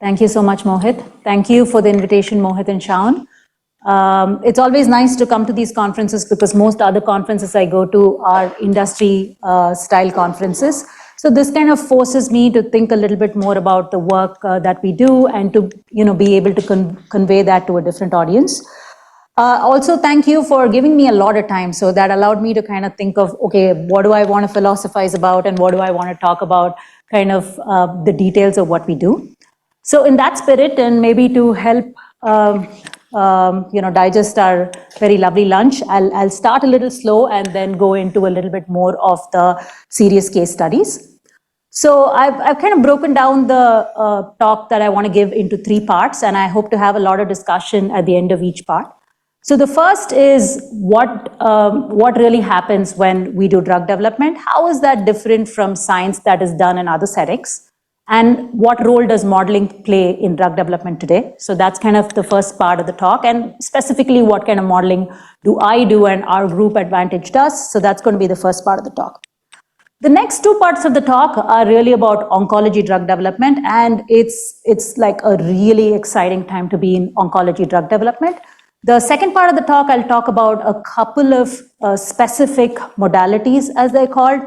Thank you so much, Mohit. Thank you for the invitation, Mohit and Shaon. It's always nice to come to these conferences because most other conferences I go to are industry style conferences. So this kind of forces me to think a little bit more about the work that we do and to be able to convey that to a different audience. Also, thank you for giving me a lot of time. So that allowed me to kind of think of, okay, what do I want to philosophize about and what do I want to talk about, kind of the details of what we do. So in that spirit, and maybe to help digest our very lovely lunch, I'll start a little slow and then go into a little bit more of the serious case studies. So I've kind of broken down the talk that I want to give into 3 parts, and I hope to have a lot of discussion at the end of each part. So the first is what really happens when we do drug development. How is that different from science that is done in other settings? And what role does modeling play in drug development today? So that's kind of the first part of the talk, and specifically what kind of modeling do I do and our group Advantage does. So that's going to be the first part of the talk. The next 2 parts of the talk are really about oncology drug development, and it's like a really exciting time to be in oncology drug development. The second part of the talk, I'll talk about a couple of specific modalities, as they're called,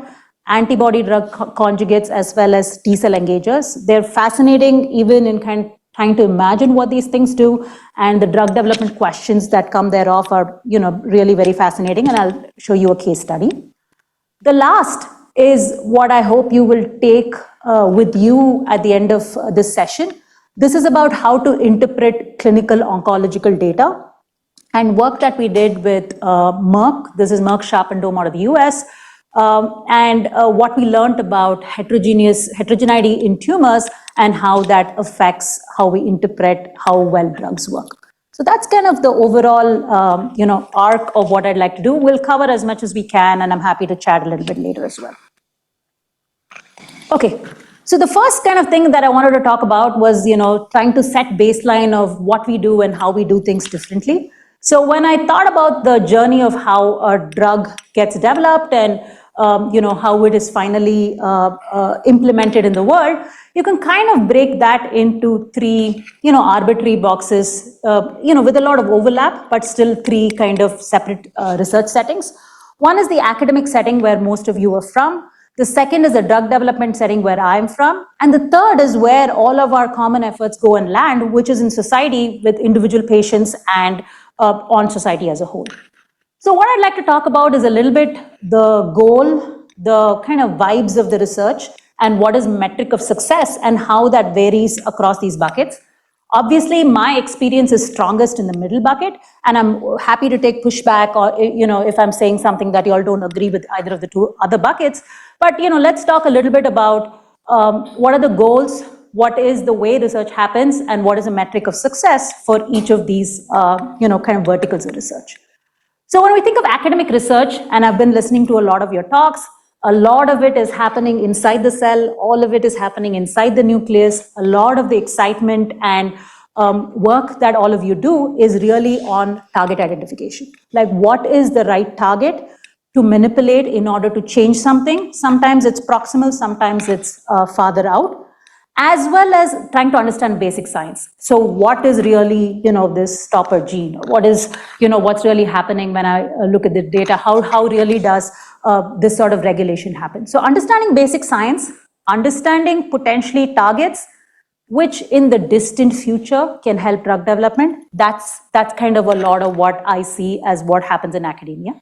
antibody drug conjugates as well as T-cell engagers. They're fascinating even in trying to imagine what these things do, and the drug development questions that come thereof are really very fascinating, and I'll show you a case study. The last is what I hope you will take with you at the end of this session. This is about how to interpret clinical oncological data and work that we did with Merck. This is Merck Sharp and Dome out of the US. And what we learned about heterogeneity in tumors and how that affects how we interpret how well drugs work. So that's kind of the overall arc of what I'd like to do. We'll cover as much as we can, and I'm happy to chat a little bit later as well. Okay, so the first kind of thing that I wanted to talk about was trying to set baseline of what we do and how we do things differently. So when I thought about the journey of how a drug gets developed and how it is finally implemented in the world, you can kind of break that into 3 arbitrary boxes, with a lot of overlap, but still 3 kind of separate research settings. One is the academic setting where most of you are from. The second is the drug development setting where I'm from. And the third is where all of our common efforts go and land, which is in society with individual patients and on society as a whole. So what I'd like to talk about is a little bit the goal, the kind of vibes of the research, and what is metric of success and how that varies across these buckets. Obviously, my experience is strongest in the middle bucket, and I'm happy to take pushback or if I'm saying something that you all don't agree with either of the 2 other buckets. But let's talk a little bit about what are the goals, what is the way research happens, and what is a metric of success for each of these kind of verticals of research. So when we think of academic research, and I've been listening to a lot of your talks, a lot of it is happening inside the cell, all of it is happening inside the nucleus. A lot of the excitement and work that all of you do is really on target identification. Like, what is the right target to manipulate in order to change something? Sometimes it's proximal, sometimes it's farther out, as well as trying to understand basic science. So what is really, this stopper gene? What is, what's really happening when I look at the data? How really does this sort of regulation happen? So understanding basic science, understanding potentially targets, which in the distant future can help drug development. That's kind of a lot of what I see as what happens in academia.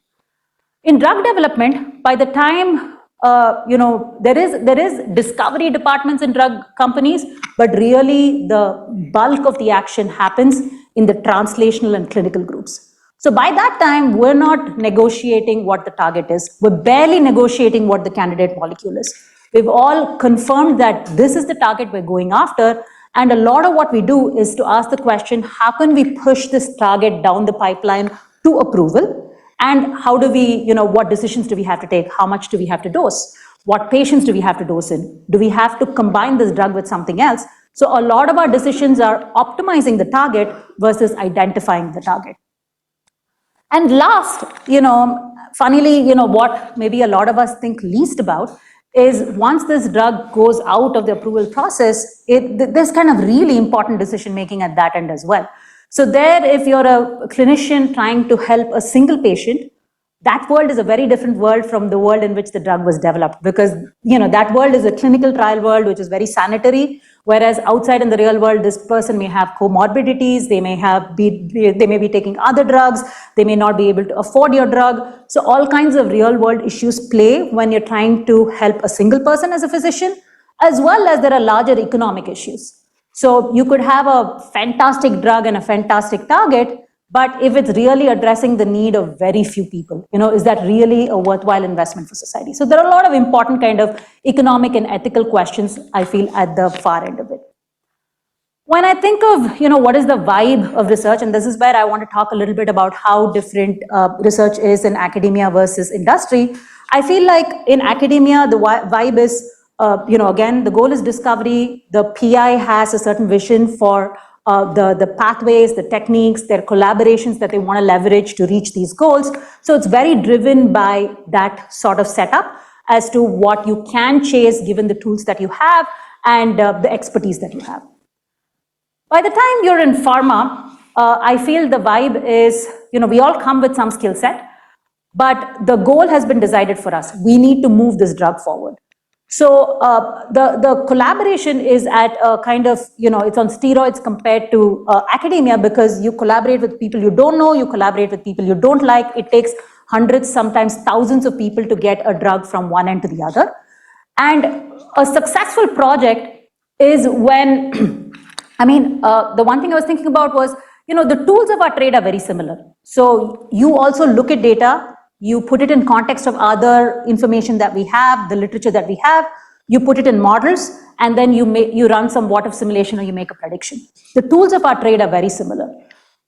In drug development, by the time there is discovery departments in drug companies, but really the bulk of the action happens in the translational and clinical groups. So by that time, we're not negotiating what the target is. We're barely negotiating what the candidate molecule is. We've all confirmed that this is the target we're going after, and a lot of what we do is to ask the question, how can we push this target down the pipeline to approval? And how do we, what decisions do we have to take? How much do we have to dose? What patients do we have to dose in? Do we have to combine this drug with something else? So a lot of our decisions are optimizing the target versus identifying the target. And last, funnily, what maybe a lot of us think least about is once this drug goes out of the approval process, there's kind of really important decision making at that end as well. So there, if you're a clinician trying to help a single patient, that world is a very different world from the world in which the drug was developed, because that world is a clinical trial world which is very sanitary, whereas outside in the real world this person may have comorbidities, they may be taking other drugs, they may not be able to afford your drug. So all kinds of real world issues play when you're trying to help a single person as a physician, as well as there are larger economic issues. So you could have a fantastic drug and a fantastic target, but if it's really addressing the need of very few people, is that really a worthwhile investment for society? So there are a lot of important kind of economic and ethical questions, I feel, at the far end of it. When I think of, what is the vibe of research, and this is where I want to talk a little bit about how different research is in academia versus industry, I feel like in academia, the vibe is, again, the goal is discovery. The PI has a certain vision for the pathways, the techniques, their collaborations that they want to leverage to reach these goals. So it's very driven by that sort of setup as to what you can chase given the tools that you have and the expertise that you have. By the time you're in pharma, I feel the vibe is, we all come with some skill set, but the goal has been decided for us. We need to move this drug forward. So the collaboration is at a kind of, it's on steroids compared to academia, because you collaborate with people you don't know, you collaborate with people you don't like. It takes hundreds, sometimes thousands of people to get a drug from one end to the other. And a successful project is when, the one thing I was thinking about was, the tools of our trade are very similar. So you also look at data, you put it in context of other information that we have, the literature that we have, you put it in models, and then you run some what-if simulation or you make a prediction. The tools of our trade are very similar.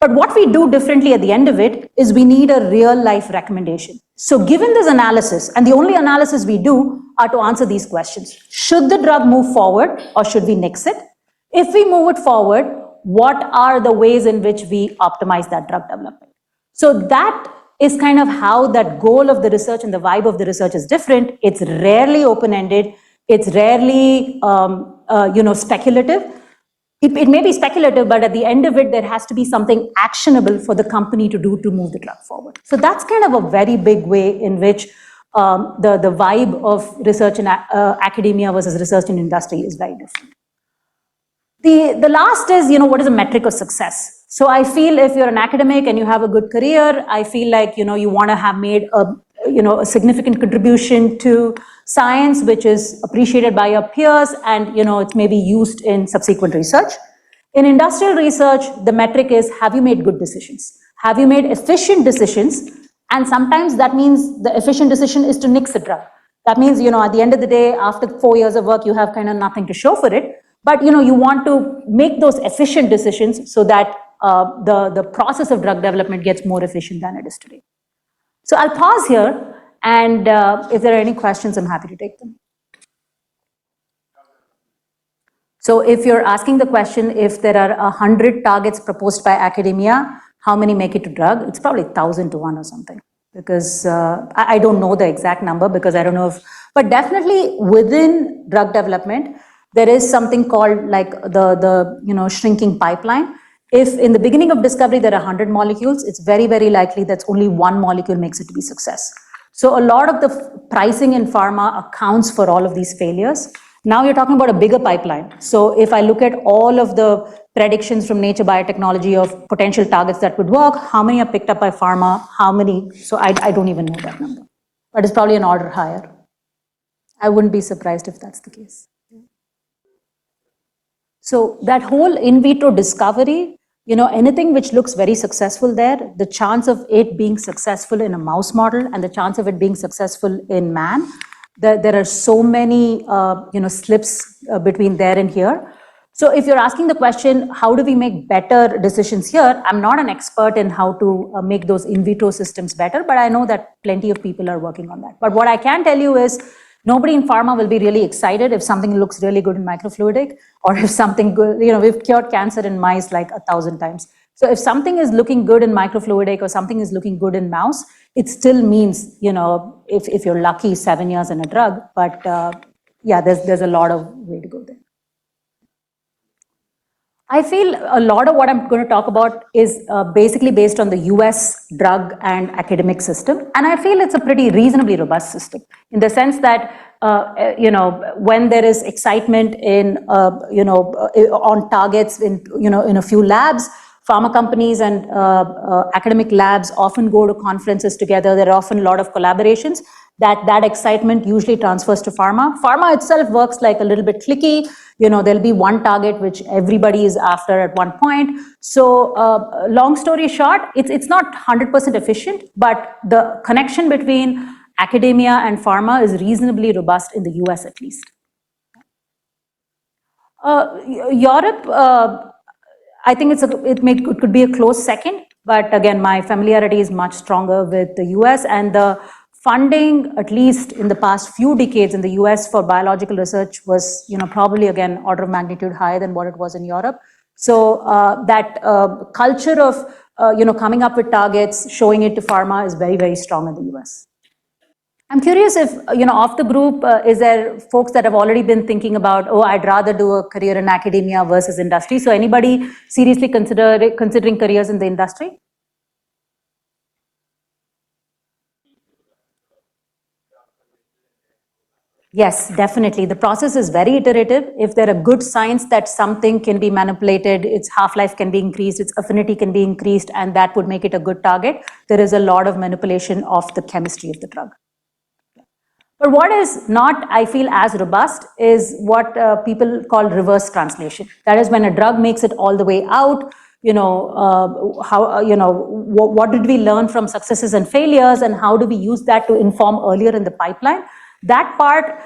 But what we do differently at the end of it is we need a real-life recommendation. So given this analysis, and the only analysis we do are to answer these questions. Should the drug move forward or should we nix it? If we move it forward, what are the ways in which we optimize that drug development? So that is kind of how that goal of the research and the vibe of the research is different. It's rarely open-ended. It's rarely, speculative. It may be speculative, but at the end of it, there has to be something actionable for the company to do to move the drug forward. So that's kind of a very big way in which the vibe of research in academia versus research in industry is very different. The last is, what is a metric of success? So I feel if you're an academic and you have a good career, I feel like, you want to have made a significant contribution to science, which is appreciated by your peers, and, it's maybe used in subsequent research. In industrial research, the metric is, have you made good decisions? Have you made efficient decisions? And sometimes that means the efficient decision is to nix the drug. That means, at the end of the day, after 4 years of work, you have kind of nothing to show for it. But you want to make those efficient decisions so that the process of drug development gets more efficient than it is today. So I'll pause here, and if there are any questions, I'm happy to take them. So if you're asking the question, if there are 100 targets proposed by academia, how many make it to drug? It's probably 1,000 to 1 or something, because I don't know the exact number, because I don't know if, but definitely within drug development, there is something called like the shrinking pipeline. If in the beginning of discovery there are 100 molecules, it's very, very likely that only one molecule makes it to be success. So a lot of the pricing in pharma accounts for all of these failures. Now you're talking about a bigger pipeline. So if I look at all of the predictions from Nature Biotechnology of potential targets that would work, how many are picked up by pharma, how many, so I don't even know that number. But it's probably an order higher. I wouldn't be surprised if that's the case. So that whole in vitro discovery, anything which looks very successful there, the chance of it being successful in a mouse model and the chance of it being successful in man, there are so many, slips between there and here. So if you're asking the question, how do we make better decisions here? I'm not an expert in how to make those in vitro systems better, but I know that plenty of people are working on that. But what I can tell you is, nobody in pharma will be really excited if something looks really good in microfluidic, or if something good, we've cured cancer in mice like 1,000 times. So if something is looking good in microfluidic or something is looking good in mouse, it still means, if you're lucky, 7 years in a drug. But yeah, there's a lot of way to go there. I feel a lot of what I'm going to talk about is basically based on the US drug and academic system. And I feel it's a pretty reasonably robust system in the sense that, when there is excitement on targets in a few labs, pharma companies and academic labs often go to conferences together. There are often a lot of collaborations. That excitement usually transfers to pharma. Pharma itself works like a little bit cliquey. There'll be one target which everybody is after at one point. So long story short, it's not 100% efficient, but the connection between academia and pharma is reasonably robust in the US at least. Europe, I think it could be a close second, but again, my familiarity is much stronger with the US, and the funding, at least in the past few decades in the US for biological research was, probably again, order of magnitude higher than what it was in Europe. So that culture of, coming up with targets, showing it to pharma is very, very strong in the US. I'm curious if, of the group, is there folks that have already been thinking about, I'd rather do a career in academia versus industry. So anybody seriously considering careers in the industry? Yes, definitely. The process is very iterative. If there are good signs that something can be manipulated, its half-life can be increased, its affinity can be increased, and that would make it a good target, there is a lot of manipulation of the chemistry of the drug. But what is not, I feel, as robust is what people call reverse translation. That is when a drug makes it all the way out, what did we learn from successes and failures, and how do we use that to inform earlier in the pipeline? That part,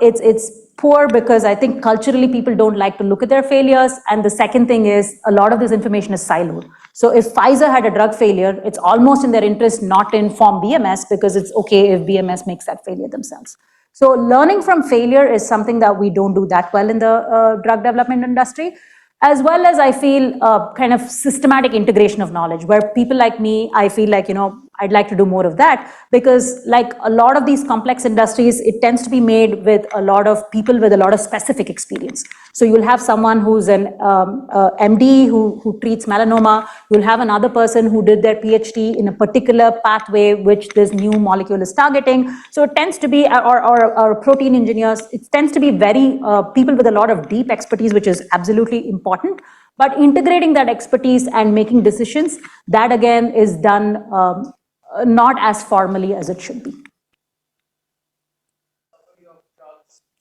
it's poor because I think culturally people don't like to look at their failures. And the second thing is a lot of this information is siloed. So if Pfizer had a drug failure, it's almost in their interest not to inform BMS because it's okay if BMS makes that failure themselves. So learning from failure is something that we don't do that well in the drug development industry, as well as I feel kind of systematic integration of knowledge, where people like me, I feel like, I'd like to do more of that, because like a lot of these complex industries, it tends to be made with a lot of people with a lot of specific experience. So you'll have someone who's an MD who treats melanoma. You'll have another person who did their PhD in a particular pathway which this new molecule is targeting. So it tends to be, or protein engineers, it tends to be very people with a lot of deep expertise, which is absolutely important. But integrating that expertise and making decisions, that again is done not as formally as it should be.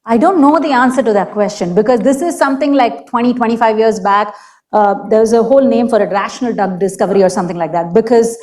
I don't know the answer to that question, because this is something like 20, 25 years back. There's a whole name for it, rational drug discovery or something like that, because,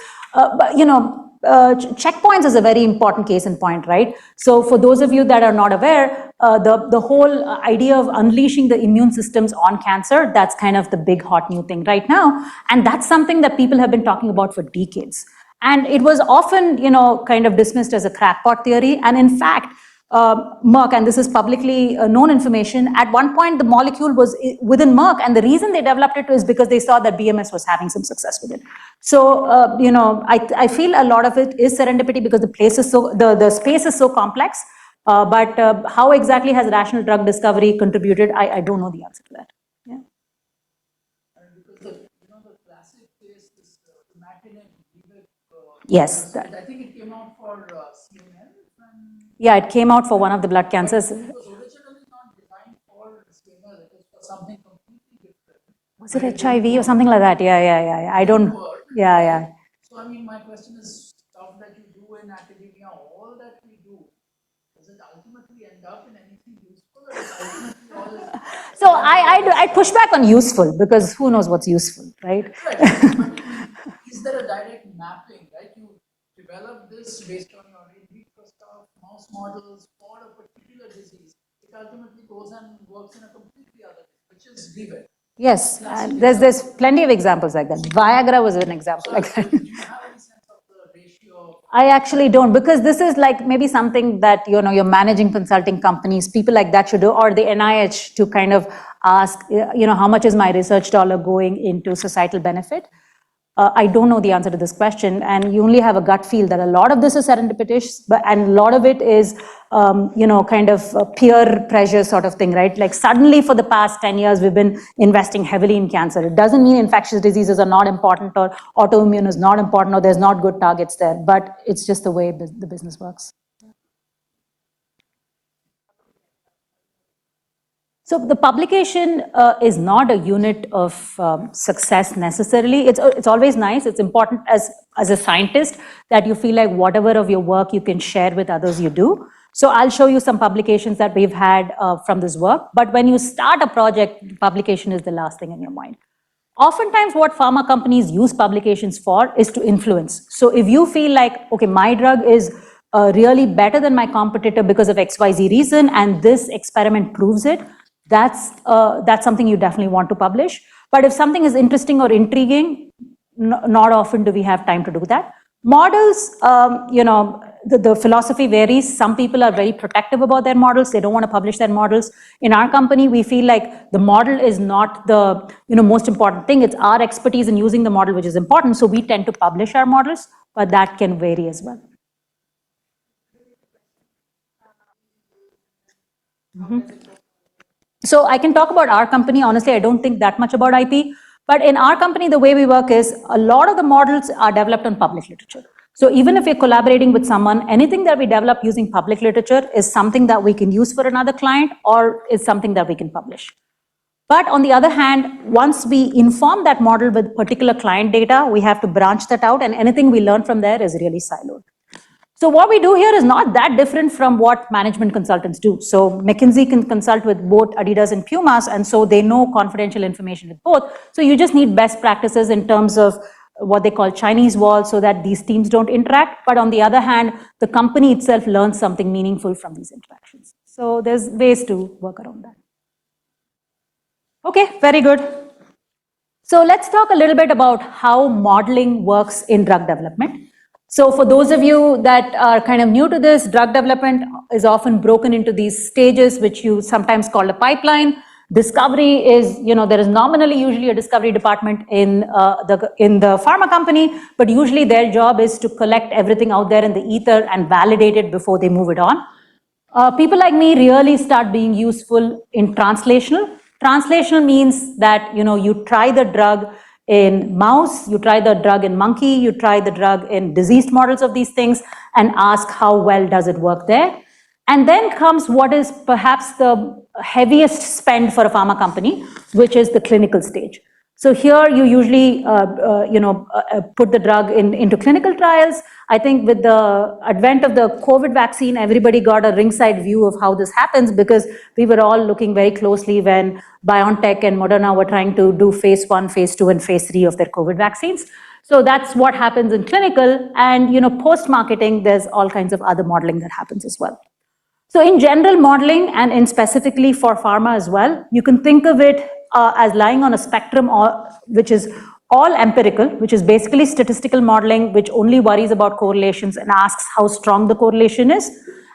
checkpoints is a very important case in point, right? So for those of you that are not aware, the whole idea of unleashing the immune systems on cancer, that's kind of the big hot new thing right now. And that's something that people have been talking about for decades. And it was often, kind of dismissed as a crackpot theory. And in fact, Merck, and this is publicly known information, at one point the molecule was within Merck, and the reason they developed it is because they saw that BMS was having some success with it. So, I feel a lot of it is serendipity because the space is so complex, but how exactly has rational drug discovery contributed? I don't know the answer to that. Yeah. Because the classic case is yes. I think it came out for CML. Yeah, it came out for one of the blood cancers. It was originally not designed for CML, it was for something completely different. Was it HIV or something like that? Yeah. I don't, yeah. So, I mean, my question is, stuff that you do in academia, all that we do, does it ultimately end up in anything useful? Or is ultimately all... So, I push back on useful, because who knows what's useful, right? Is there a direct mapping, right? You develop this based on your in vitro stuff, mouse models for a particular disease. It ultimately goes and works in a completely other way, which is given. Yes, there's plenty of examples like that. Viagra was an example like that. Do you have any sense of the ratio? I actually don't, because this is like maybe something that your managing consulting companies, people like that should do, or the NIH to kind of ask, how much is my research dollar going into societal benefit. I don't know the answer to this question, and you only have a gut feel that a lot of this is serendipitous, and a lot of it is, kind of peer pressure sort of thing, right? Like suddenly for the past 10 years, we've been investing heavily in cancer. It doesn't mean infectious diseases are not important or autoimmune is not important or there's not good targets there, but it's just the way the business works. So the publication is not a unit of success necessarily. It's always nice. It's important as a scientist that you feel like whatever of your work you can share with others, you do. So I'll show you some publications that we've had from this work. But when you start a project, publication is the last thing in your mind. Oftentimes what pharma companies use publications for is to influence. So if you feel like, okay, my drug is really better than my competitor because of XYZ reason, and this experiment proves it, that's something you definitely want to publish. But if something is interesting or intriguing, not often do we have time to do that. Models, the philosophy varies. Some people are very protective about their models. They don't want to publish their models. In our company, we feel like the model is not the most important thing. It's our expertise in using the model which is important. So we tend to publish our models, but that can vary as well. So I can talk about our company. Honestly, I don't think that much about IP. But in our company, the way we work is a lot of the models are developed on public literature. So even if we're collaborating with someone, anything that we develop using public literature is something that we can use for another client or is something that we can publish. But on the other hand, once we inform that model with particular client data, we have to branch that out, and anything we learn from there is really siloed. So what we do here is not that different from what management consultants do. So McKinsey can consult with both Adidas and Pumas, and so they know confidential information with both. So you just need best practices in terms of what they call Chinese wall so that these teams don't interact. But on the other hand, the company itself learns something meaningful from these interactions. So there's ways to work around that. Okay, very good. So let's talk a little bit about how modeling works in drug development. So for those of you that are kind of new to this, drug development is often broken into these stages, which you sometimes call a pipeline. Discovery is, there is nominally usually a discovery department in the pharma company, but usually their job is to collect everything out there in the ether and validate it before they move it on. People like me really start being useful in translational. Translational means that, you try the drug in mouse, you try the drug in monkey, you try the drug in diseased models of these things and ask how well does it work there. And then comes what is perhaps the heaviest spend for a pharma company, which is the clinical stage. So here you usually, put the drug into clinical trials. I think with the advent of the COVID vaccine, everybody got a ringside view of how this happens because we were all looking very closely when BioNTech and Moderna were trying to do phase 1, phase 2, and phase 3 of their COVID vaccines. So that's what happens in clinical, and post-marketing, there's all kinds of other modeling that happens as well. So in general modeling, and in specifically for pharma as well, you can think of it as lying on a spectrum which is all empirical, which is basically statistical modeling, which only worries about correlations and asks how strong the correlation is,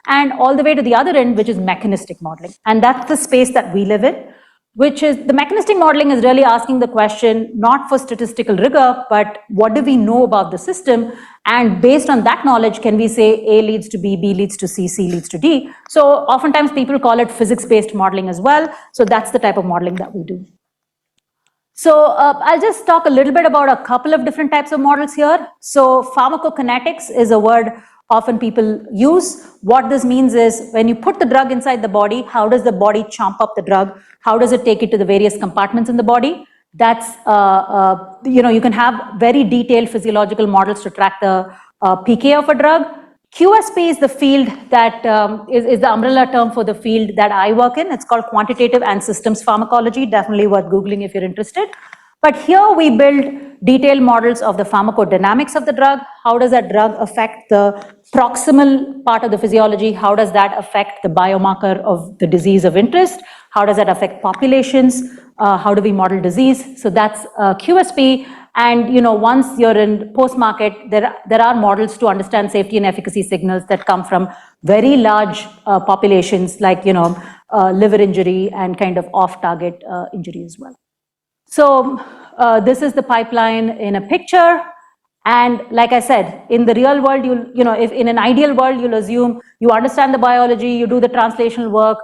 and all the way to the other end, which is mechanistic modeling. And that's the space that we live in, which is the mechanistic modeling is really asking the question, not for statistical rigor, but what do we know about the system? And based on that knowledge, can we say A leads to B, B leads to C, C leads to D? So oftentimes people call it physics-based modeling as well. So that's the type of modeling that we do. So I'll just talk a little bit about a couple of different types of models here. So pharmacokinetics is a word often people use. What this means is when you put the drug inside the body, how does the body chomp up the drug? How does it take it to the various compartments in the body? That's, you can have very detailed physiological models to track the PK of a drug. QSP is the field that is the umbrella term for the field that I work in. It's called quantitative and systems pharmacology. Definitely worth Googling if you're interested. But here we build detailed models of the pharmacodynamics of the drug. How does that drug affect the proximal part of the physiology? How does that affect the biomarker of the disease of interest? How does that affect populations? How do we model disease? So that's QSP. And once you're in post-market, there are models to understand safety and efficacy signals that come from very large populations like liver injury and kind of off-target injury as well. So this is the pipeline in a picture. And like I said, in the real world, if in an ideal world, you'll assume you understand the biology, you do the translational work,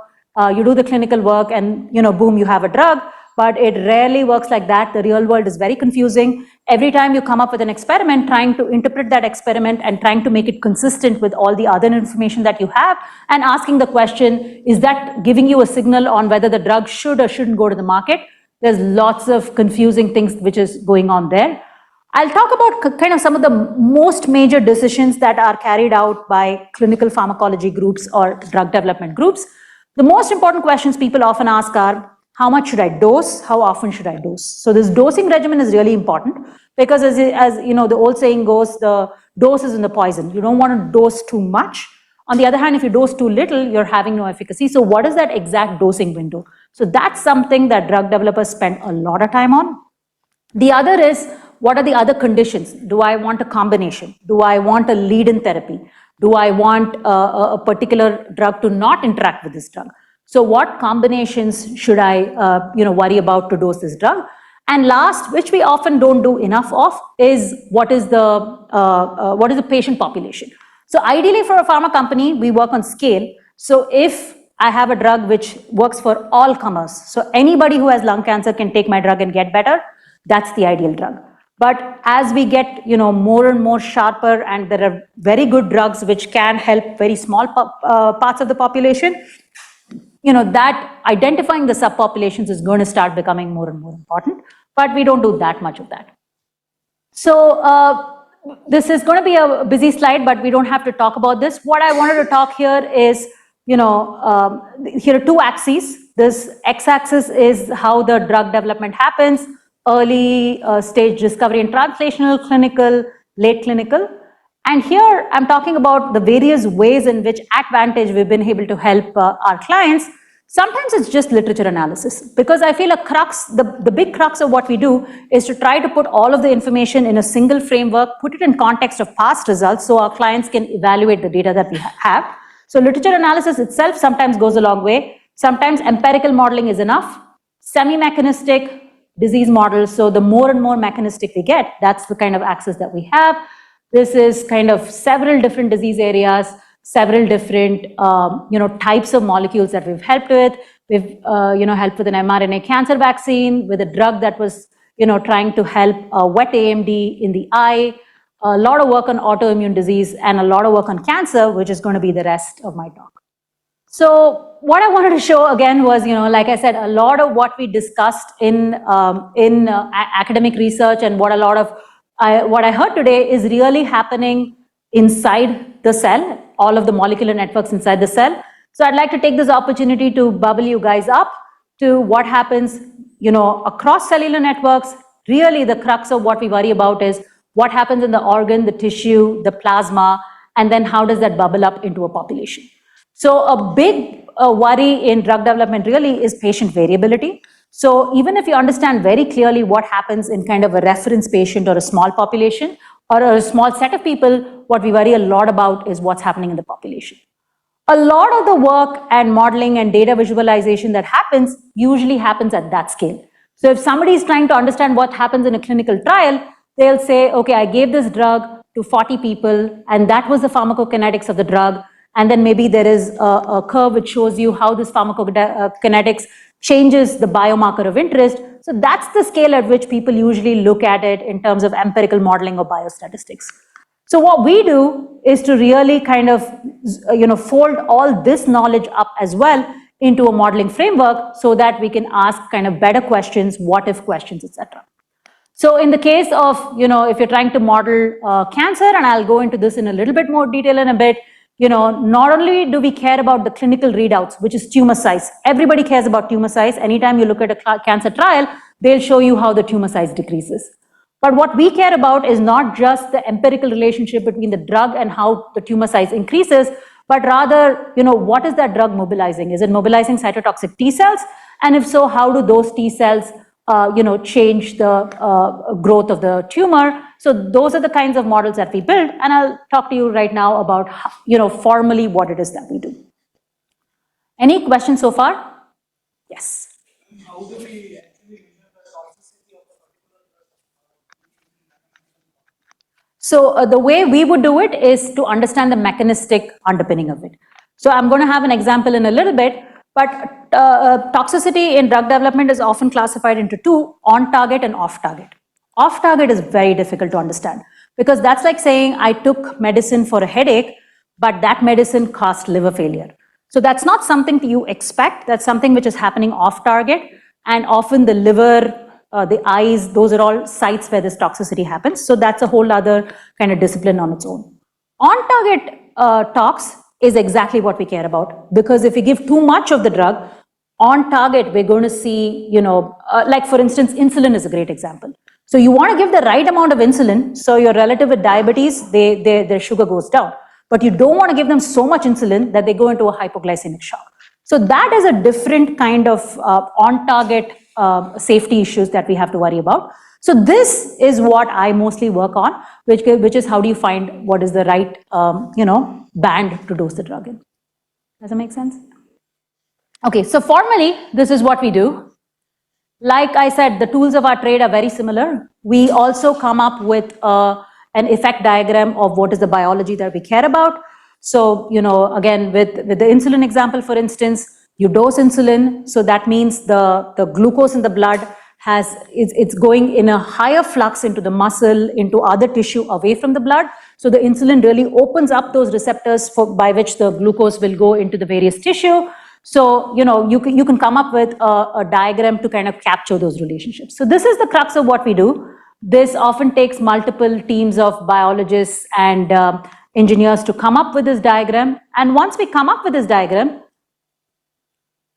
you do the clinical work, and boom, you have a drug. But it rarely works like that. The real world is very confusing. Every time you come up with an experiment, trying to interpret that experiment and trying to make it consistent with all the other information that you have, and asking the question, is that giving you a signal on whether the drug should or shouldn't go to the market? There's lots of confusing things which is going on there. I'll talk about kind of some of the most major decisions that are carried out by clinical pharmacology groups or drug development groups. The most important questions people often ask are, how much should I dose? How often should I dose? So this dosing regimen is really important because as the old saying goes, the dose is in the poison. You don't want to dose too much. On the other hand, if you dose too little, you're having no efficacy. So what is that exact dosing window? So that's something that drug developers spend a lot of time on. The other is, what are the other conditions? Do I want a combination? Do I want a lead-in therapy? Do I want a particular drug to not interact with this drug? So what combinations should I worry about to dose this drug? And last, which we often don't do enough of, is what is the patient population? So ideally for a pharma company, we work on scale. So if I have a drug which works for all comers, so anybody who has lung cancer can take my drug and get better, that's the ideal drug. But as we get more and more sharper, and there are very good drugs which can help very small parts of the population, that identifying the subpopulations is going to start becoming more and more important, but we don't do that much of that. So this is going to be a busy slide, but we don't have to talk about this. What I wanted to talk here is, here are two axes. This x-axis is how the drug development happens: early stage discovery and translational, clinical, late clinical. And here I'm talking about the various ways in which at Vantage we've been able to help our clients. Sometimes it's just literature analysis, because I feel the big crux of what we do is to try to put all of the information in a single framework, put it in context of past results so our clients can evaluate the data that we have. So literature analysis itself sometimes goes a long way. Sometimes empirical modeling is enough. Semi-mechanistic disease models, so the more and more mechanistic we get, that's the kind of axis that we have. This is kind of several different disease areas, several different types of molecules that we've helped with. We've helped with an mRNA cancer vaccine, with a drug that was trying to help wet AMD in the eye, a lot of work on autoimmune disease, and a lot of work on cancer, which is going to be the rest of my talk. So what I wanted to show again was, like I said, a lot of what we discussed in academic research and what I heard today is really happening inside the cell, all of the molecular networks inside the cell. So I'd like to take this opportunity to bubble you guys up to what happens, across cellular networks. Really the crux of what we worry about is what happens in the organ, the tissue, the plasma, and then how does that bubble up into a population. So a big worry in drug development really is patient variability. So even if you understand very clearly what happens in kind of a reference patient or a small population or a small set of people, what we worry a lot about is what's happening in the population. A lot of the work and modeling and data visualization that happens usually happens at that scale. So if somebody is trying to understand what happens in a clinical trial, they'll say, okay, I gave this drug to 40 people, and that was the pharmacokinetics of the drug. And then maybe there is a curve which shows you how this pharmacokinetics changes the biomarker of interest. So that's the scale at which people usually look at it in terms of empirical modeling or biostatistics. So what we do is to really kind of, fold all this knowledge up as well into a modeling framework so that we can ask kind of better questions, what if questions, etc. So in the case of, if you're trying to model cancer, and I'll go into this in a little bit more detail in a bit, not only do we care about the clinical readouts, which is tumor size. Everybody cares about tumor size. Anytime you look at a cancer trial, they'll show you how the tumor size decreases. But what we care about is not just the empirical relationship between the drug and how the tumor size increases, but rather, what is that drug mobilizing? Is it mobilizing cytotoxic T cells? And if so, how do those T cells change the growth of the tumor? So those are the kinds of models that we build, and I'll talk to you right now about, formally what it is that we do. Any questions so far? Yes. How do we actually measure the toxicity of the particular So the way we would do it is to understand the mechanistic underpinning of it. So I'm going to have an example in a little bit, but toxicity in drug development is often classified into two: on target and off target. Off target is very difficult to understand because that's like saying I took medicine for a headache, but that medicine caused liver failure. So that's not something you expect. That's something which is happening off target, and often the liver, the eyes, those are all sites where this toxicity happens. So that's a whole other kind of discipline on its own. On target tox is exactly what we care about, because if we give too much of the drug on target, we're going to see, like for instance, insulin is a great example. So you want to give the right amount of insulin, so your relative with diabetes, their sugar goes down. But you don't want to give them so much insulin that they go into a hypoglycemic shock. So that is a different kind of on-target safety issues that we have to worry about. So this is what I mostly work on, which is how do you find what is the right, band to dose the drug in. Does that make sense? Okay, so formally, this is what we do. Like I said, the tools of our trade are very similar. We also come up with an effect diagram of what is the biology that we care about. So, again, with the insulin example, for instance, you dose insulin, so that means the glucose in the blood it's going in a higher flux into the muscle, into other tissue away from the blood. So the insulin really opens up those receptors by which the glucose will go into the various tissue. So, you can come up with a diagram to kind of capture those relationships. So this is the crux of what we do. This often takes multiple teams of biologists and engineers to come up with this diagram. And once we come up with this diagram,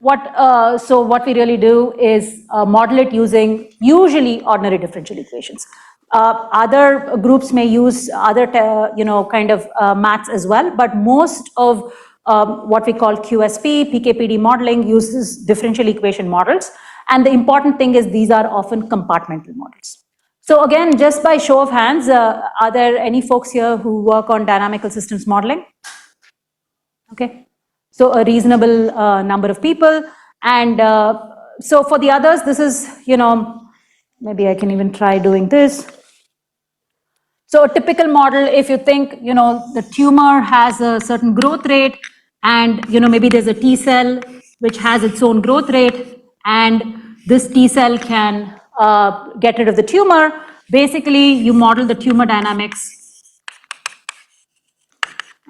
what we really do is model it using usually ordinary differential equations. Other groups may use other, kind of maths as well, but most of what we call QSP, PKPD modeling uses differential equation models. And the important thing is these are often compartmental models. So again, just by show of hands, are there any folks here who work on dynamical systems modeling? Okay. So a reasonable number of people. And so for the others, this is, maybe I can even try doing this. So a typical model, if you think, the tumor has a certain growth rate, and, maybe there's a T cell which has its own growth rate, and this T cell can get rid of the tumor. Basically, you model the tumor dynamics.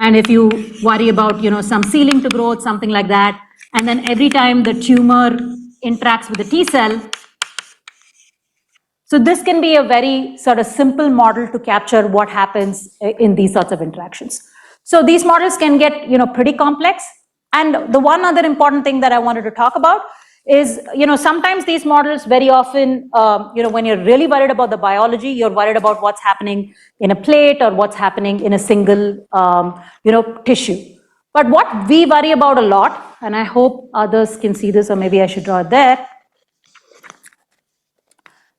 And if you worry about, some ceiling to growth, something like that, and then every time the tumor interacts with the T cell, so this can be a very sort of simple model to capture what happens in these sorts of interactions. So these models can get, pretty complex. And the one other important thing that I wanted to talk about is, sometimes these models very often, when you're really worried about the biology, you're worried about what's happening in a plate or what's happening in a single, tissue. But what we worry about a lot, and I hope others can see this, or maybe I should draw it there.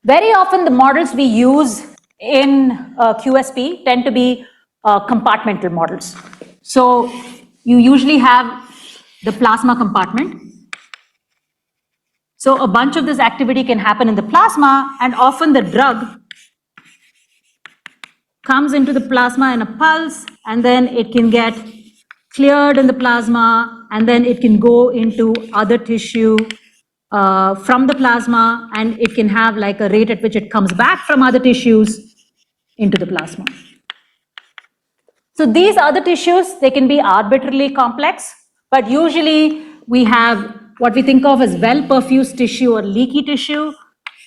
Very often the models we use in QSP tend to be compartmental models. So you usually have the plasma compartment. So a bunch of this activity can happen in the plasma, and often the drug comes into the plasma in a pulse, and then it can get cleared in the plasma, and then it can go into other tissue from the plasma, and it can have like a rate at which it comes back from other tissues into the plasma. So these other tissues, they can be arbitrarily complex, but usually we have what we think of as well-perfused tissue or leaky tissue,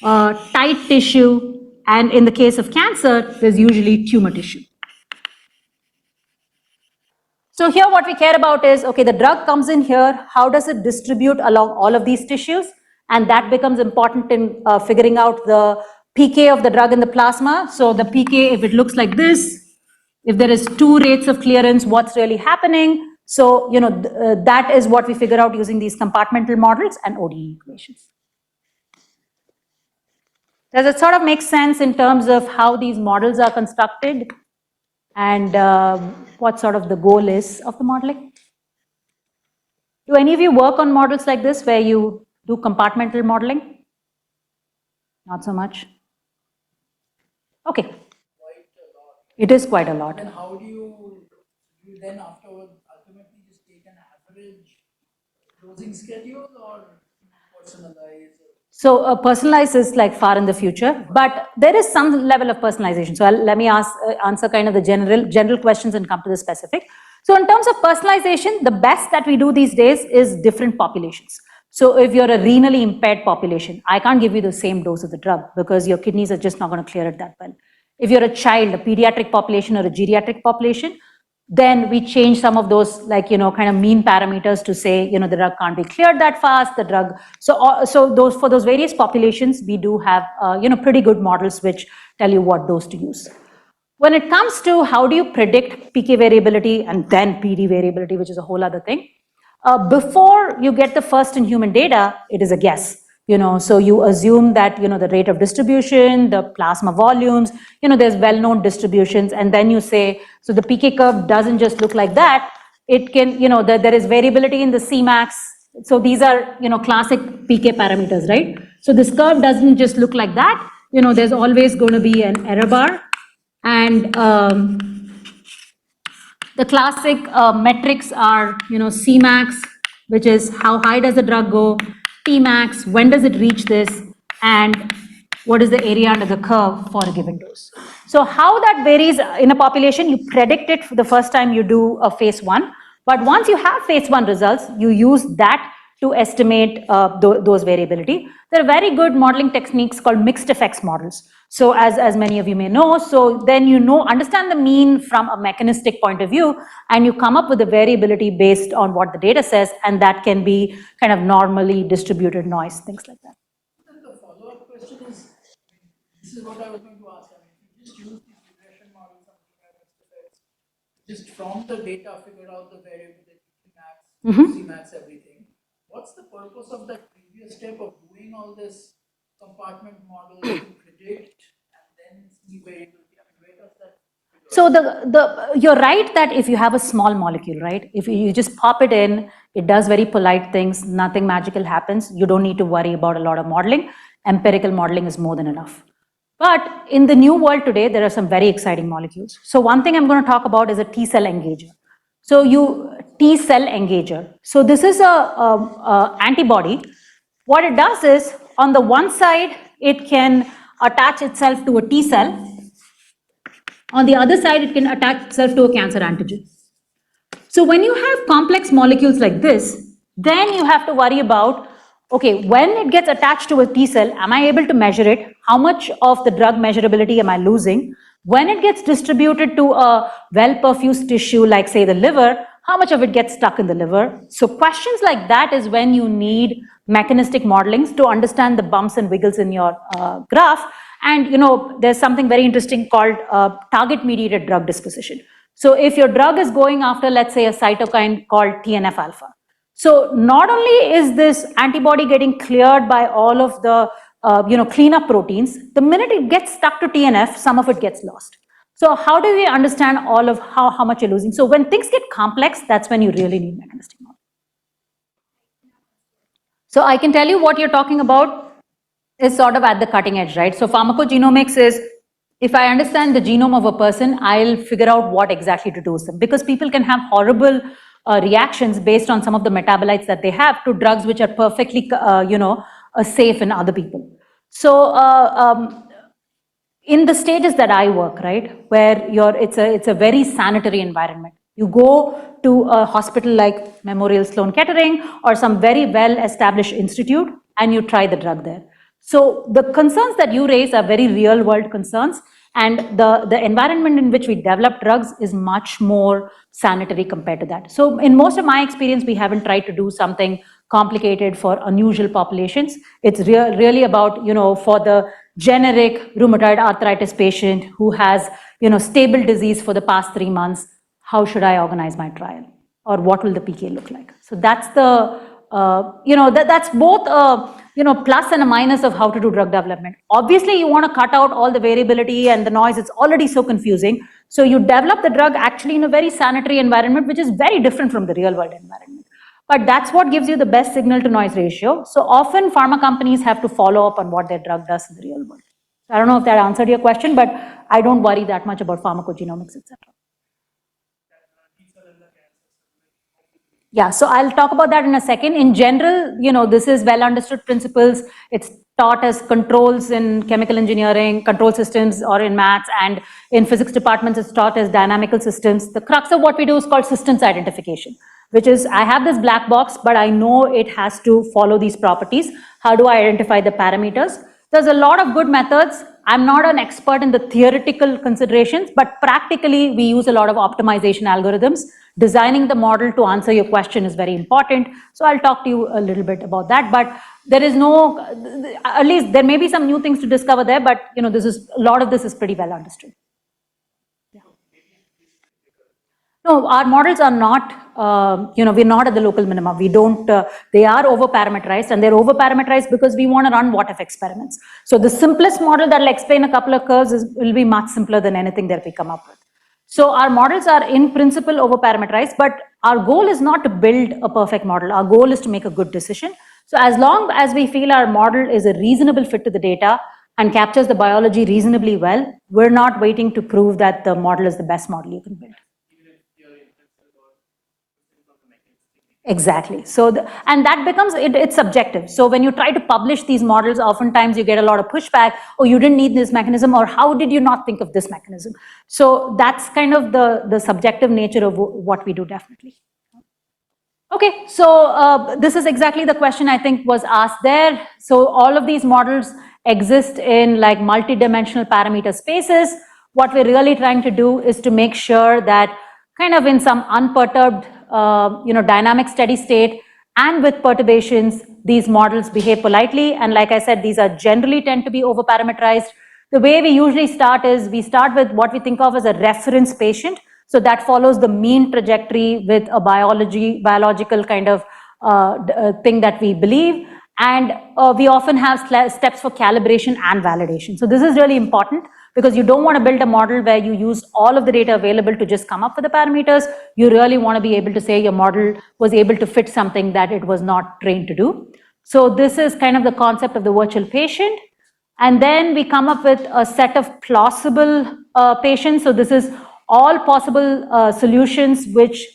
tight tissue, and in the case of cancer, there's usually tumor tissue. So here what we care about is, okay, the drug comes in here, how does it distribute along all of these tissues? And that becomes important in figuring out the PK of the drug in the plasma. So the PK, if it looks like this, if there is 2 rates of clearance, what's really happening? So, that is what we figure out using these compartmental models and ODE equations. Does it sort of make sense in terms of how these models are constructed and what sort of the goal is of the modeling? Do any of you work on models like this where you do compartmental modeling? Not so much. Okay. It is quite a lot. And how do you then afterwards ultimately just take an average dosing schedule or personalize? So personalized is like far in the future, but there is some level of personalization. So let me answer kind of the general questions and come to the specific. So in terms of personalization, the best that we do these days is different populations. So if you're a renally impaired population, I can't give you the same dose of the drug because your kidneys are just not going to clear it that well. If you're a child, a pediatric population or a geriatric population, then we change some of those like, kind of mean parameters to say, the drug can't be cleared that fast, the drug. So those, for those various populations, we do have, pretty good models which tell you what dose to use. When it comes to how do you predict PK variability and then PD variability, which is a whole other thing, before you get the first in human data, it is a guess. So you assume that, the rate of distribution, the plasma volumes, there's well-known distributions, and then you say, so the PK curve doesn't just look like that. It can, there is variability in the Cmax. So these are, classic PK parameters, right? So this curve doesn't just look like that. There's always going to be an error bar. And the classic metrics are, Cmax, which is how high does the drug go, Tmax, when does it reach this, and what is the area under the curve for a given dose. So how that varies in a population, you predict it for the first time you do a phase 1, but once you have phase 1 results, you use that to estimate those variability. There are very good modeling techniques called mixed effects models. So as many of you may know, so then understand the mean from a mechanistic point of view, and you come up with a variability based on what the data says, and that can be kind of normally distributed noise, things like that. And the follow-up question is, this is what I was going to ask. I mean, if you just use these regression models and effects, just from the data figure out the variability, Cmax, everything. What's the purpose of that previous step of doing all this compartment model to predict and then see variability? I mean, where does that? So you're right that if you have a small molecule, right? If you just pop it in, it does very polite things, nothing magical happens. You don't need to worry about a lot of modeling. Empirical modeling is more than enough. But in the new world today, there are some very exciting molecules. So one thing I'm going to talk about is a T-cell engager. So T-cell engager. So this is a antibody. What it does is, on the one side, it can attach itself to a T-cell. On the other side, it can attach itself to a cancer antigen. So when you have complex molecules like this, then you have to worry about, okay, when it gets attached to a T cell, am I able to measure it? How much of the drug measurability am I losing? When it gets distributed to a well-perfused tissue, like say the liver, how much of it gets stuck in the liver? So questions like that is when you need mechanistic modelings to understand the bumps and wiggles in your graph. And there's something very interesting called target-mediated drug disposition. So if your drug is going after, let's say, a cytokine called TNF-alpha, so not only is this antibody getting cleared by all of the cleanup proteins, the minute it gets stuck to TNF, some of it gets lost. So how do we understand all of how much you're losing? So when things get complex, that's when you really need mechanistic modeling. So I can tell you what you're talking about is sort of at the cutting edge, right? So pharmacogenomics is, if I understand the genome of a person, I'll figure out what exactly to dose them, because people can have horrible reactions based on some of the metabolites that they have to drugs which are perfectly, safe in other people. So in the stages that I work, right, where it's a very sanitary environment. You go to a hospital like Memorial Sloan Kettering or some very well-established institute, and you try the drug there. So the concerns that you raise are very real-world concerns, and the environment in which we develop drugs is much more sanitary compared to that. So in most of my experience, we haven't tried to do something complicated for unusual populations. It's really about, for the generic rheumatoid arthritis patient who has, stable disease for the past 3 months, how should I organize my trial? Or what will the PK look like? So that's the, that's both a, plus and a minus of how to do drug development. Obviously, you want to cut out all the variability and the noise. It's already so confusing. So you develop the drug actually in a very sanitary environment, which is very different from the real world environment. But that's what gives you the best signal to noise ratio. So often pharma companies have to follow up on what their drug does in the real world. I don't know if that answered your question, but I don't worry that much about pharmacogenomics, etc. Yeah, so I'll talk about that in a second. In general, this is well understood principles. It's taught as controls in chemical engineering, control systems, or in maths, and in physics departments, it's taught as dynamical systems. The crux of what we do is called systems identification, which is I have this black box, but I know it has to follow these properties. How do I identify the parameters? There's a lot of good methods. I'm not an expert in the theoretical considerations, but practically we use a lot of optimization algorithms. Designing the model to answer your question is very important. So I'll talk to you a little bit about that, but there is no, at least there may be some new things to discover there, but a lot of this is pretty well understood. No, our models are not, we're not at the local minima. We don't, they are over-parameterized, and they're over-parameterized because we want to run what-if experiments. So the simplest model that will explain a couple of curves will be much simpler than anything that we come up with. So our models are in principle over-parameterized, but our goal is not to build a perfect model. Our goal is to make a good decision. So as long as we feel our model is a reasonable fit to the data and captures the biology reasonably well, we're not waiting to prove that the model is the best model you can build. Exactly. So, and that becomes, it's subjective. So when you try to publish these models, oftentimes you get a lot of pushback, oh, you didn't need this mechanism, or how did you not think of this mechanism? So that's kind of the subjective nature of what we do, definitely. Okay, so this is exactly the question I think was asked there. So all of these models exist in like multi-dimensional parameter spaces. What we're really trying to do is to make sure that kind of in some unperturbed dynamic steady state and with perturbations, these models behave politely. And like I said, these are generally tend to be over-parameterized. The way we usually start is we start with what we think of as a reference patient. So that follows the mean trajectory with a biological kind of thing that we believe. And we often have steps for calibration and validation. So this is really important because you don't want to build a model where you use all of the data available to just come up with the parameters. You really want to be able to say your model was able to fit something that it was not trained to do. So this is kind of the concept of the virtual patient. And then we come up with a set of plausible patients. So this is all possible solutions which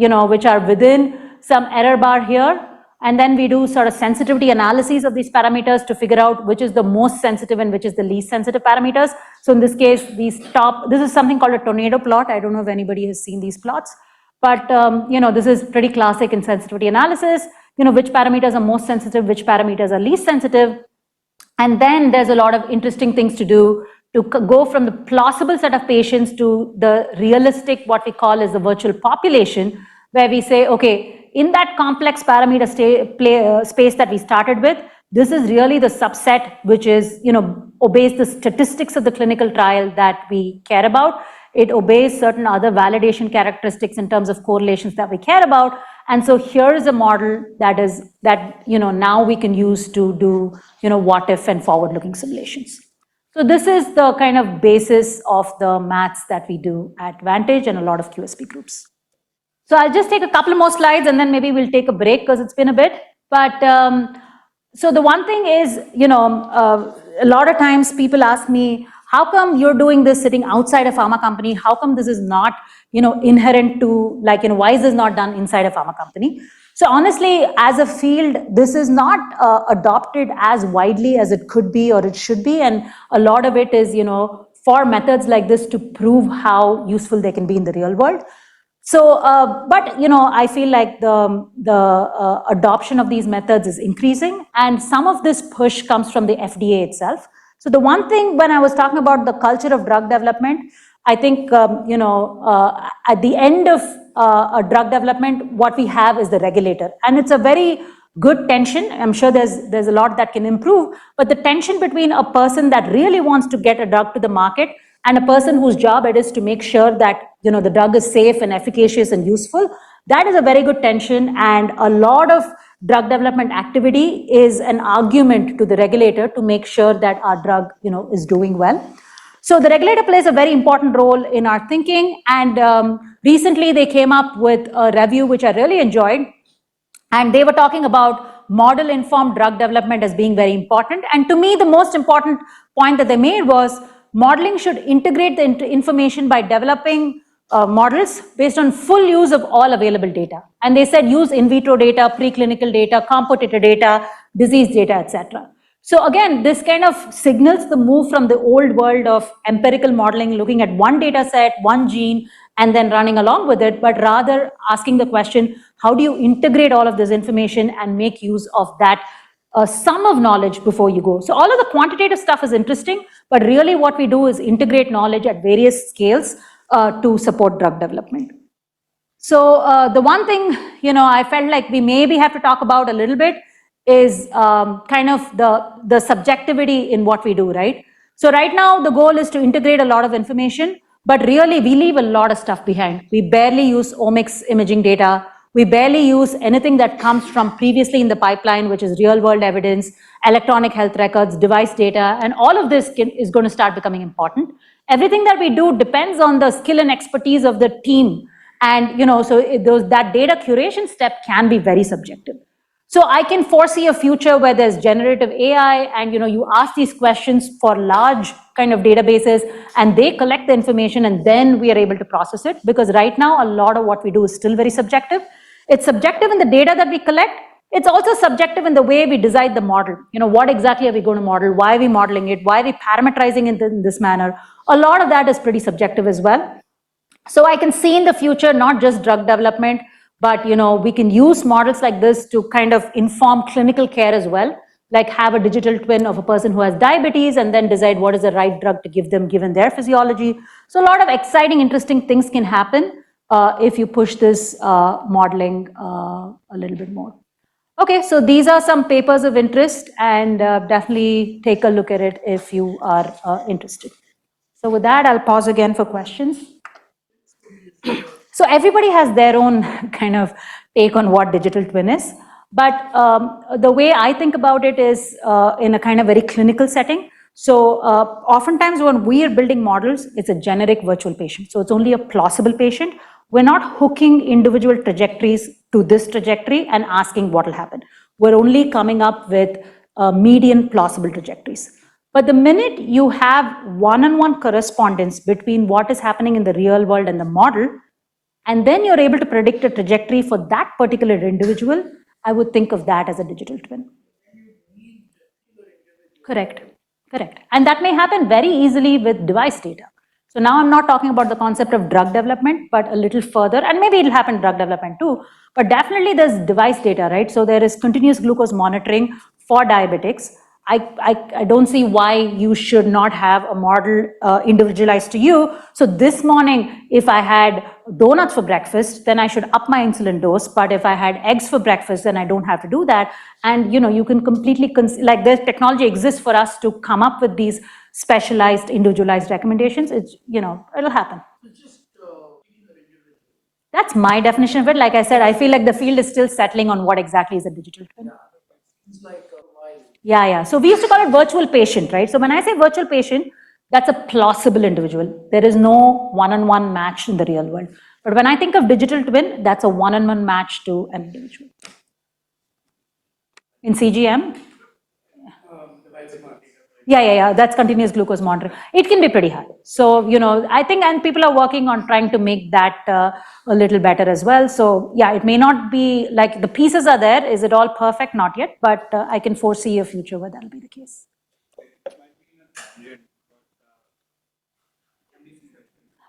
are within some error bar here. And then we do sort of sensitivity analyses of these parameters to figure out which is the most sensitive and which is the least sensitive parameters. So in this case, this is something called a tornado plot. I don't know if anybody has seen these plots, but this is pretty classic in sensitivity analysis. Which parameters are most sensitive, which parameters are least sensitive. And then there's a lot of interesting things to do to go from the plausible set of patients to the realistic, what we call as the virtual population, where we say, okay, in that complex parameter space that we started with, this is really the subset which is, obeys the statistics of the clinical trial that we care about. It obeys certain other validation characteristics in terms of correlations that we care about. And so here is a model that now we can use to do, what if and forward-looking simulations. So this is the kind of basis of the maths that we do at Vantage and a lot of QSP groups. So I'll just take a couple more slides and then maybe we'll take a break because it's been a bit. But so the one thing is, a lot of times people ask me, how come you're doing this sitting outside a pharma company? How come this is not, inherent to, why is this not done inside a pharma company? So honestly, as a field, this is not adopted as widely as it could be or it should be. And a lot of it is, for methods like this to prove how useful they can be in the real world. So, but I feel like the adoption of these methods is increasing, and some of this push comes from the FDA itself. So the one thing when I was talking about the culture of drug development, I think at the end of a drug development, what we have is the regulator, and it's a very good tension. I'm sure there's a lot that can improve, but the tension between a person that really wants to get a drug to the market and a person whose job it is to make sure that the drug is safe and efficacious and useful, that is a very good tension, and a lot of drug development activity is an argument to the regulator to make sure that our drug is doing well. So the regulator plays a very important role in our thinking, and recently they came up with a review which I really enjoyed, and they were talking about model-informed drug development as being very important. And to me, the most important point that they made was modeling should integrate the information by developing models based on full use of all available data. And they said use in vitro data, preclinical data, computator data, disease data, etc. So again, this kind of signals the move from the old world of empirical modeling, looking at one data set, one gene, and then running along with it, but rather asking the question, how do you integrate all of this information and make use of that sum of knowledge before you go. So all of the quantitative stuff is interesting, but really what we do is integrate knowledge at various scales to support drug development. So the one thing, I felt like we maybe have to talk about a little bit is kind of the subjectivity in what we do, right? So right now the goal is to integrate a lot of information, but really we leave a lot of stuff behind. We barely use omics imaging data. We barely use anything that comes from previously in the pipeline, which is real world evidence, electronic health records, device data, and all of this is going to start becoming important. Everything that we do depends on the skill and expertise of the team. And, so that data curation step can be very subjective. So I can foresee a future where there's generative AI and, you ask these questions for large kind of databases and they collect the information and then we are able to process it, because right now a lot of what we do is still very subjective. It's subjective in the data that we collect. It's also subjective in the way we decide the model. What exactly are we going to model? Why are we modeling it? Why are we parameterizing it in this manner? A lot of that is pretty subjective as well. So I can see in the future, not just drug development, but we can use models like this to kind of inform clinical care as well, like have a digital twin of a person who has diabetes and then decide what is the right drug to give them given their physiology. So a lot of exciting, interesting things can happen if you push this modeling a little bit more. Okay, so these are some papers of interest, and definitely take a look at it if you are interested. So with that, I'll pause again for questions. So everybody has their own kind of take on what digital twin is, but the way I think about it is in a kind of very clinical setting. So oftentimes when we are building models, it's a generic virtual patient. So it's only a plausible patient. We're not hooking individual trajectories to this trajectory and asking what will happen. We're only coming up with median plausible trajectories. But the minute you have one-on-one correspondence between what is happening in the real world and the model, and then you're able to predict a trajectory for that particular individual, I would think of that as a digital twin. Correct. And that may happen very easily with device data. So now I'm not talking about the concept of drug development, but a little further, and maybe it'll happen in drug development too, but definitely there's device data, right? So there is continuous glucose monitoring for diabetics. I don't see why you should not have a model individualized to you. So this morning, if I had donuts for breakfast, then I should up my insulin dose. But if I had eggs for breakfast, then I don't have to do that. And you can completely, like this technology exists for us to come up with these specialized, individualized recommendations. It's, it'll happen. That's my definition of it. Like I said, I feel like the field is still settling on what exactly is a digital twin. Yeah. So we used to call it virtual patient, right? So when I say virtual patient, that's a plausible individual. There is no one-on-one match in the real world. But when I think of digital twin, that's a one-on-one match to an individual. In CGM? Yeah. That's continuous glucose monitoring. It can be pretty high. So, I think, and people are working on trying to make that a little better as well. So, yeah, it may not be like the pieces are there. Is it all perfect? Not yet, but I can foresee a future where that'll be the case.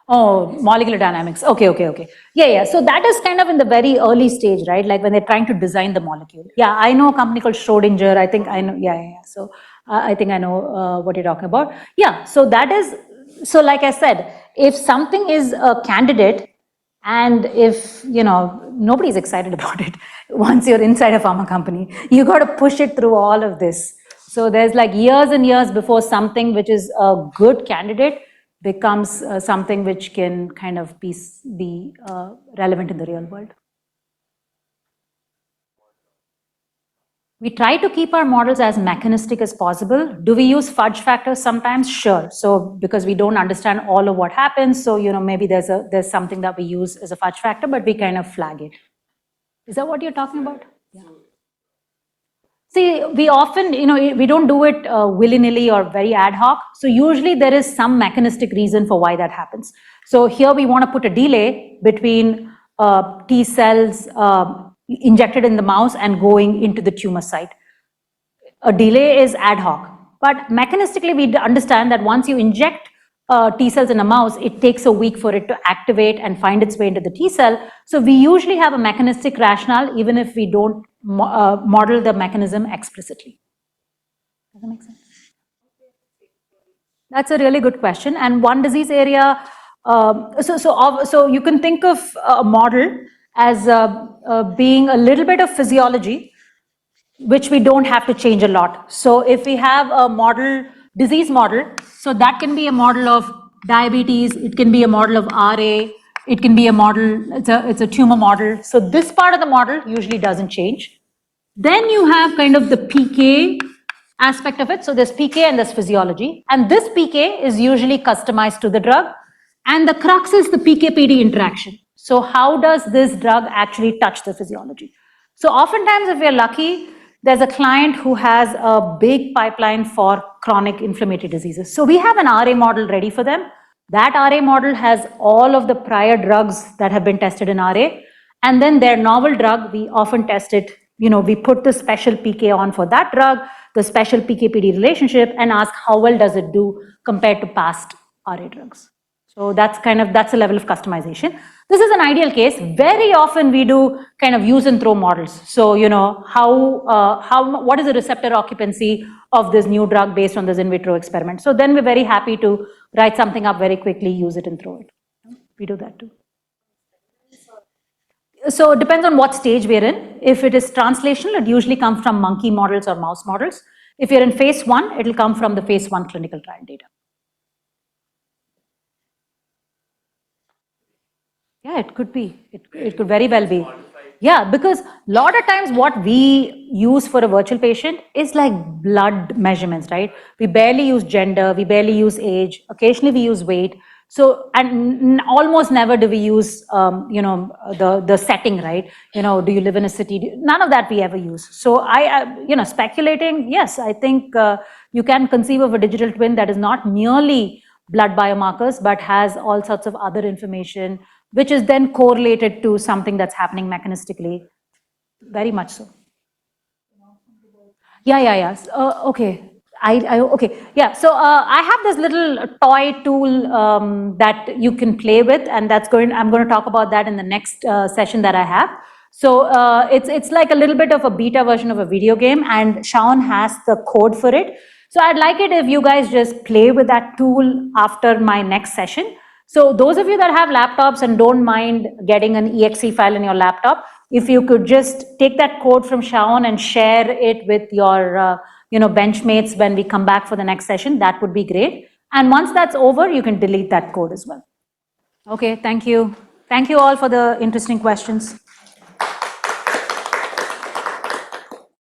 Oh, molecular dynamics. Okay. Yeah. So that is kind of in the very early stage, right? Like when they're trying to design the molecule. Yeah, I know a company called Schrodinger. I think I know. Yeah. So I think I know what you're talking about. Yeah. So that is, so like I said, if something is a candidate and if, nobody's excited about it, once you're inside a pharma company, you got to push it through all of this. So there's like years and years before something which is a good candidate becomes something which can kind of be relevant in the real world. We try to keep our models as mechanistic as possible. Do we use fudge factors sometimes? Sure. So because we don't understand all of what happens, so maybe there's something that we use as a fudge factor, but we kind of flag it. Is that what you're talking about? Yeah. See, we often, we don't do it willy-nilly or very ad hoc. So usually there is some mechanistic reason for why that happens. So here we want to put a delay between T cells injected in the mouse and going into the tumor site. A delay is ad hoc, but mechanistically we understand that once you inject T cells in a mouse, it takes a week for it to activate and find its way into the T cell. So we usually have a mechanistic rationale even if we don't model the mechanism explicitly. Does that make sense? That's a really good question. And one disease area, so you can think of a model as being a little bit of physiology, which we don't have to change a lot. So if we have a model, disease model, so that can be a model of diabetes, it can be a model of RA, it can be a model, it's a tumor model. So this part of the model usually doesn't change. Then you have kind of the PK aspect of it. So there's PK and there's physiology. And this PK is usually customized to the drug. And the crux is the PK-PD interaction. So how does this drug actually touch the physiology? So oftentimes, if we're lucky, there's a client who has a big pipeline for chronic inflammatory diseases. So we have an RA model ready for them. That RA model has all of the prior drugs that have been tested in RA. And then their novel drug, we often test it, we put the special PK on for that drug, the special PK-PD relationship, and ask how well does it do compared to past RA drugs. So that's a level of customization. This is an ideal case. Very often we do kind of use and throw models. So, what is the receptor occupancy of this new drug based on this in vitro experiment? So then we're very happy to write something up very quickly, use it and throw it. We do that too. So it depends on what stage we're in. If it is translational, it usually comes from monkey models or mouse models. If you're in phase 1, it'll come from the phase 1 clinical trial data. Yeah, it could be. It could very well be. Yeah, because a lot of times what we use for a virtual patient is like blood measurements, right? We barely use gender, we barely use age, occasionally we use weight. So, and almost never do we use, the setting, right? Do you live in a city? None of that we ever use. So speculating, yes, I think you can conceive of a digital twin that is not merely blood biomarkers, but has all sorts of other information, which is then correlated to something that's happening mechanistically. Very much so. Yeah. Okay. Okay. Yeah. So I have this little toy tool that you can play with, and I'm going to talk about that in the next session that I have. So it's like a little bit of a beta version of a video game, and Shaon has the code for it. So I'd like it if you guys just play with that tool after my next session. So those of you that have laptops and don't mind getting an exe file in your laptop, if you could just take that code from Shaon and share it with your benchmates when we come back for the next session, that would be great. And once that's over, you can delete that code as well. Okay, thank you. Thank you all for the interesting questions.